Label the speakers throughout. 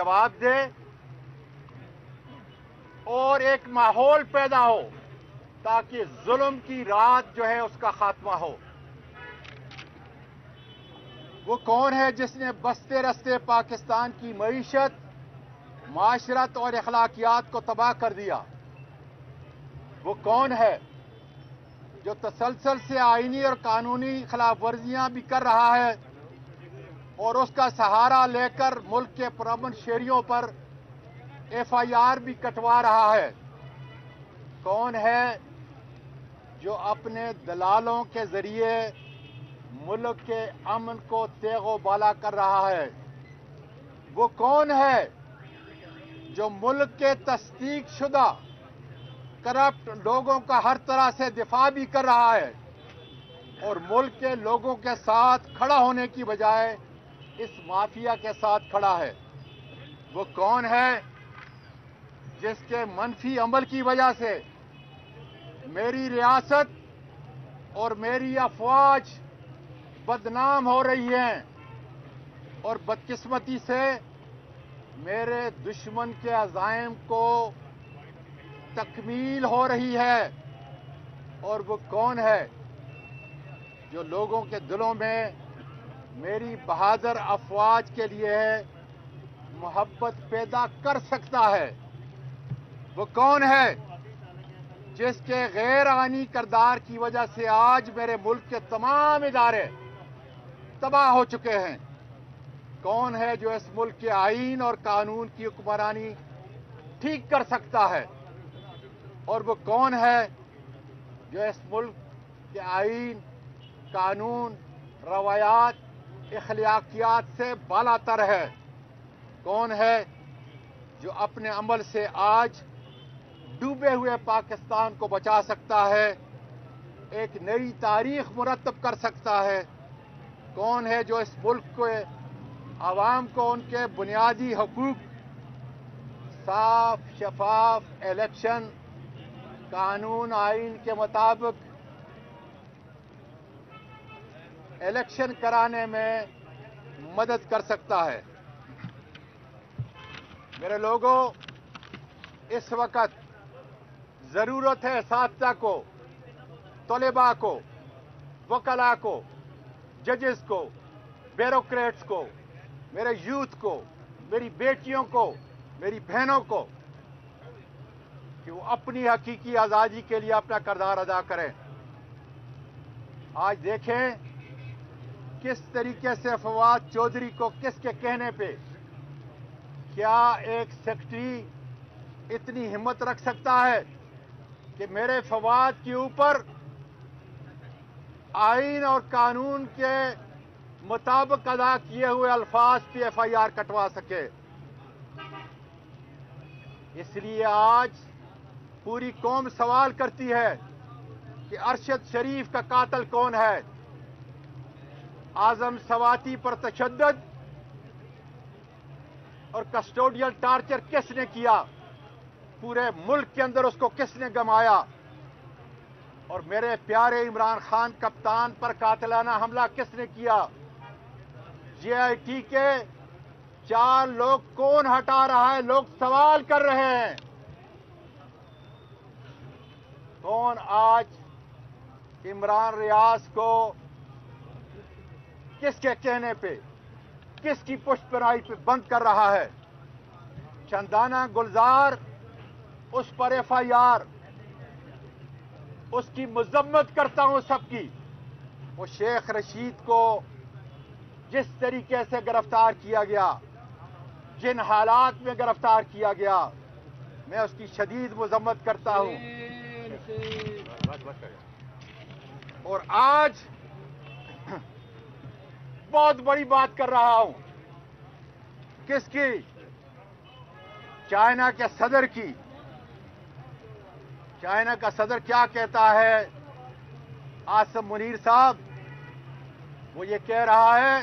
Speaker 1: جواب دے اور ایک ماحول پیدا ہو تاکہ ظلم کی رات جو ہے اس کا خاتمہ ہو۔ وہ کون ہے جس نے بستے رستے پاکستان کی معیشت، معاشرت اور اخلاقیات کو تباہ کر دیا؟ وہ کون ہے جو تسلسل سے آئینی اور قانونی خلاف ورزیاں بھی کر رہا ہے اور اس کا سہارا لے کر ملک کے پرامن شہریوں پر FIR بھی کٹوا رہا ہے؟ کون ہے جو اپنے دلالوں کے ذریعے ملک کے امن کو تیغ و بالا کر رہا ہے؟ وہ کون ہے جو ملک کے تصدیق شدہ کرپٹ لوگوں کا ہر طرح سے دفاع بھی کر رہا ہے اور ملک کے لوگوں کے ساتھ کھڑا ہونے کی بجائے اس مافیا کے ساتھ کھڑا ہے؟ وہ کون ہے جس کے منفی عمل کی وجہ سے میری ریاست اور میری افواج بدنام ہو رہی ہیں اور بدقسمتی سے میرے دشمن کے عزائم کو تکمیل ہو رہی ہے؟ اور وہ کون ہے جو لوگوں کے دلوں میں میری بہادر افواج کے لیے محبت پیدا کر سکتا ہے؟ وہ کون ہے جس کے غیر آئینی کردار کی وجہ سے آج میرے ملک کے تمام ادارے تباہ ہو چکے ہیں؟ کون ہے جو اس ملک کے آئین اور قانون کی حکمرانی ٹھیک کر سکتا ہے؟ اور وہ کون ہے جو اس ملک کے آئین، قانون، روایات، اخلاقیات سے بالاتر ہے؟ کون ہے جو اپنے عمل سے آج ڈوبے ہوئے پاکستان کو بچا سکتا ہے، ایک نئی تاریخ مرتب کر سکتا ہے؟ کون ہے جو اس ملک کے عوام کو ان کے بنیادی حقوق، صاف شفاف الیکشن، قانون آئین کے مطابق الیکشن کرانے میں مدد کر سکتا ہے؟ میرے لوگوں، اس وقت ضرورت ہے اساتذہ کو، طلباء کو، وکلاء کو، ججز کو، بیوروکریٹس کو، میرے یوتھ کو، میری بیٹیوں کو، میری بہنوں کو کہ وہ اپنی حقیقی آزادی کے لیے اپنا کردار ادا کریں۔ آج دیکھیں کس طریقے سے فواد چودھری کو کس کے کہنے پہ، کیا ایک سیکرٹری اتنی ہمت رکھ سکتا ہے کہ میرے فواد کے اوپر آئین اور قانون کے مطابق ادا کیے ہوئے الفاظ پہ FIR کٹوا سکے؟ اس لیے آج پوری قوم سوال کرتی ہے کہ ارشد شریف کا قاتل کون ہے؟ اعظم سواتی پر تشدد اور کسٹوڈیل ٹارچر کس نے کیا؟ پورے ملک کے اندر اس کو کس نے گمایا؟ اور میرے پیارے عمران خان کپتان پر قاتلانہ حملہ کس نے کیا؟ JIT کے 4 لوگ کون ہٹا رہا ہے؟ لوگ سوال کر رہے ہیں۔ کون آج عمران ریاض کو کس کے کہنے پہ، کس کی پشت پناہی پہ بند کر رہا ہے؟ چندانہ گلزار، اس پر FIR، اس کی مذمت کرتا ہوں سب کی۔ وہ شیخ رشید کو جس طریقے سے گرفتار کیا گیا، جن حالات میں گرفتار کیا گیا، میں اس کی شدید مذمت کرتا ہوں۔ اور آج بہت بڑی بات کر رہا ہوں، کس کی؟ چائنا کے صدر کی۔ چائنا کا صدر کیا کہتا ہے؟ عاصم منیر صاحب، وہ یہ کہہ رہا ہے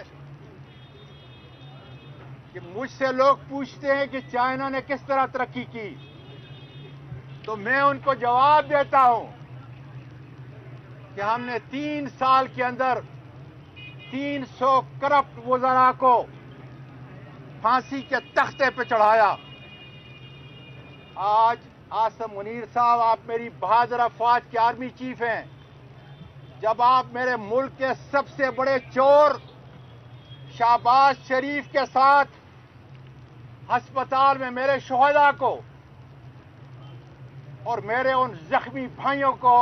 Speaker 1: کہ مجھ سے لوگ پوچھتے ہیں کہ چائنا نے کس طرح ترقی کی، تو میں ان کو جواب دیتا ہوں کہ ہم نے 3 سال کے اندر 300 کرپٹ وزراء کو پھانسی کے تختے پہ چڑھایا. آج عاصم منیر صاحب آپ میری بہادر افواج کے آرمی چیف ہیں. جب آپ میرے ملک کے سب سے بڑے چور شہباز شریف کے ساتھ ہسپتال میں میرے شہداء کو اور میرے ان زخمی بھائیوں کو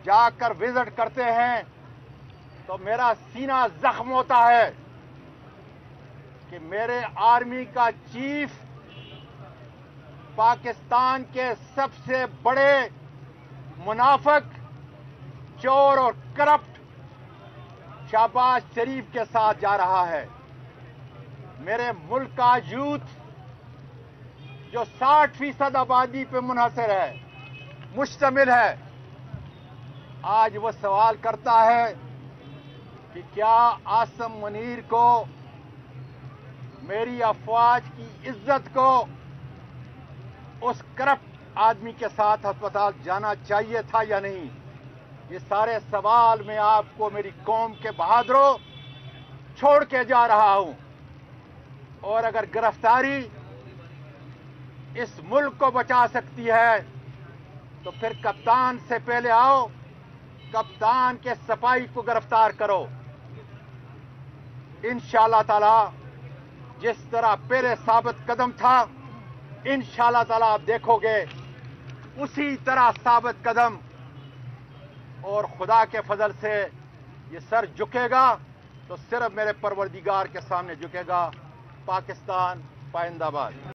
Speaker 1: جا کر وزٹ کرتے ہیں تو میرا سینہ زخم ہوتا ہے کہ میرے آرمی کا چیف پاکستان کے سب سے بڑے منافق چور اور کرپٹ شہباز شریف کے ساتھ جا رہا ہے. میرے ملک کا یوتھ جو 60% آبادی پہ منحصر ہے، مشتمل ہے، آج وہ سوال کرتا ہے کہ کیا عاصم منیر کو میری افواج کی عزت کو اس کرپٹ آدمی کے ساتھ ہسپتال جانا چاہیے تھا یا نہیں. یہ سارے سوال میں آپ کو میری قوم کے بہادروں چھوڑ کے جا رہا ہوں. اور اگر گرفتاری اس ملک کو بچا سکتی ہے تو پھر کپتان سے پہلے آؤ، کپتان کے سپاہی کو گرفتار کرو. انشاءاللہ تعالی جس طرح پہلے ثابت قدم تھا، انشاءاللہ تعالی آپ دیکھو گے اسی طرح ثابت قدم، اور خدا کے فضل سے یہ سر جھکے گا تو صرف میرے پروردگار کے سامنے جھکے گا. پاکستان پائندہ باد.